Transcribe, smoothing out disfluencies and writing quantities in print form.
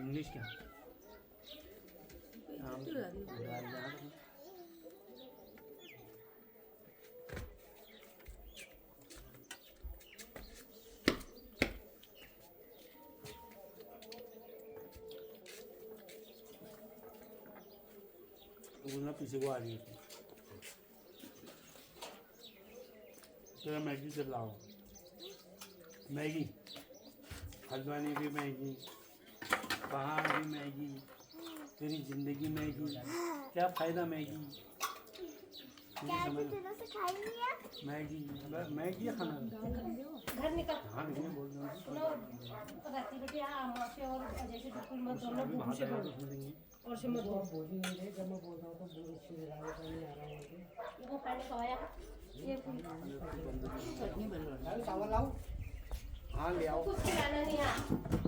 English क्या बोलना पीछे को आ रही है तेरा मैगी से लाओ मैगी हल्द्वानी भी मैगी पहाड़ भी मैगी तेरी जिंदगी मैगी क्या फ़ायदा मैगी मुझे समझ मैगी मैगी खाना घर निकल हाँ नहीं बोल रहा हूँ सुनो राती बेटी माँ से और अजय से बिल्कुल मत बोलना बुद्धू से बोलो और से मत बोलो बोल ही नहीं रहे जब मैं बोल रहा हूँ तो बोल इससे लगा नहीं आ रहा हूँ ये वो खाने खवाया ये चावल लाऊं हाँ ले आओ कुछ खिलाना नहीं है